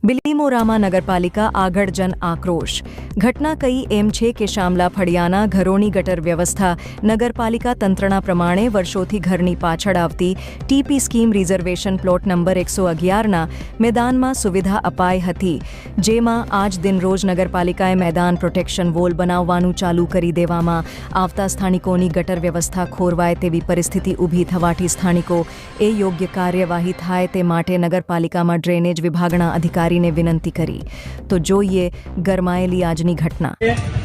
બિલીમોરામાં નગરપાલિકા આગળ જન આક્રોશ। ઘટના કઈ એમ છે કે શામલા ફળિયાના ઘરોની ગટર વ્યવસ્થા નગરપાલિકા તંત્રના પ્રમાણે વર્ષોથી ઘરની પાછળ આવતી TP scheme reservation plot number 111ના મેદાનમાં સુવિધા અપાઈ હતી, જેમાં આજ દિન રોજ નગરપાલિકાએ મેદાન પ્રોટેક્શન વોલ બનાવવાનું ચાલુ કરી દેવામાં આવતા સ્થાનિકોની ગટર વ્યવસ્થા ખોરવાય તેવી પરિસ્થિતિ ઊભી થવાથી સ્થાનિકો એ યોગ્ય કાર્યવાહી થાય તે માટે નગરપાલિકામાં ડ્રેનેજ વિભાગના અધિકારીને વિનંતી કરી। તો જોઈએ ગરમાયેલી આજની ઘટના।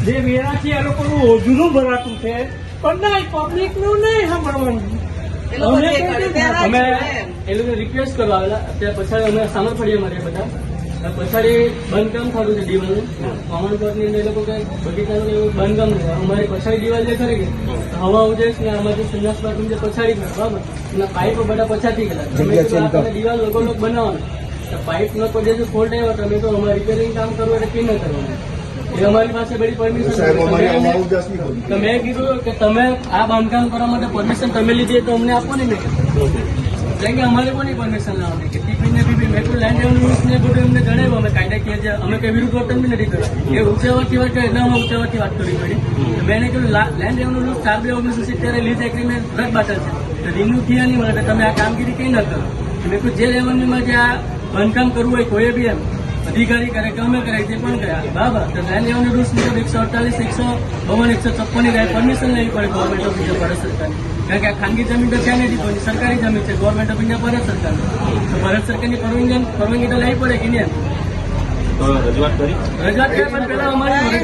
જે વેરાથી આ લોકોનું ઓજુનું ભરાતું છે પણ નહીં, પબ્લિકનું નહીં સાંભળવાનું। અમે એ લોકો રિક્વેસ્ટ કરવા આવેલા, અત્યારે પછાડી અમે સામર ફળિયામાં રહ્યા બધા, પછાડી બંધકામ થતું છે દિવાલનું, કોમન પ્લોટની અંદર એ લોકો કઈ બગીચાનું એવું બંધકામ છે, અમારી પછાડી દિવાલ જે ખરી ગઈ હવા ઉજે છે ને અમારી સંદાસ બાથરૂમ જે પછાડી ગયો બરાબર, એના પાઇપો બધા પછાડી ગયેલા, દિવાલ લોકો બનાવવાના પાઇપ નો કોઈ જે ફોલ્ટ આવ્યો તમે તો અમારે રિપેરિંગ કામ કરવું એટલે કેમ ન કરવાનું, એ અમારી પાસે બધી પરમિશન। મેં કીધું કે તમે આ બાંધકામ કરવા માટે પરમિશન તમે લીધી તો અમને આપો ને, મેં કીધું કે અમારે કોની પરમિશન લાવવાની કે ટીપીને બીબી મેં કોઈ લેન્ડ રેવન્યુ ને બધું એમને જણાવ્યું, અમે કાયદાકીય અમે કઈ વિરુદ્ધ વર્તન બી નથી કર્યું, એ ઉચ્ચાવરથી વાત કરે એટલે અમે ઉચ્ચાવરથી વાત કરવી પડી। મેં કીધું land revenue rules 4/1970 lease agreement રદ બાટલ છે, રિન્યુ થયા નહીં મળે તમે આ કામગીરી કઈ ન કરો। મેં કહ્યું જે રેવન્યુમાં જે આ બાંધકામ કરવું હોય કોઈ બી એમ અધિકારી કરે કે અમે કરાય તે પણ કર્યા બરાબર, તો લેન્ડ રેવન્યુ રૂલ્સ મુજબ 148, 152, 156 ની પરમિશન લેવી પડે ગવર્મેન્ટ ઓફ ઇન્ડિયા ભારત સરકારની, કારણ કે આ ખાનગી જમીન તો ક્યાં નથી પણ સરકારી જમીન છે, ગવર્મેન્ટ ઓફ ઇન્ડિયા ભારત સરકાર, તો ભારત સરકારની પરવાનગી તો લેવી પડે કે નહીં? રજૂઆત કરી પણ પેલા અમારી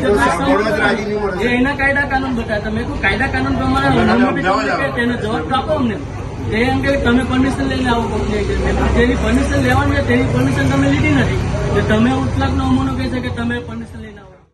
એના કાયદા કાનૂન બતાવ્યા, મેં કહું કાયદા કાનૂન પ્રમાણે તેનો જવાબ આપો અમને। એ એમ કે તમે પરમિશન લઈને આવો કંપની, જેની પરમિશન લેવાની છે તેની પરમિશન તમે લીધી નથી, તમે ઉટલાકનો અમોનો કહે છે કે તમે પરમિશન લઈને આવો।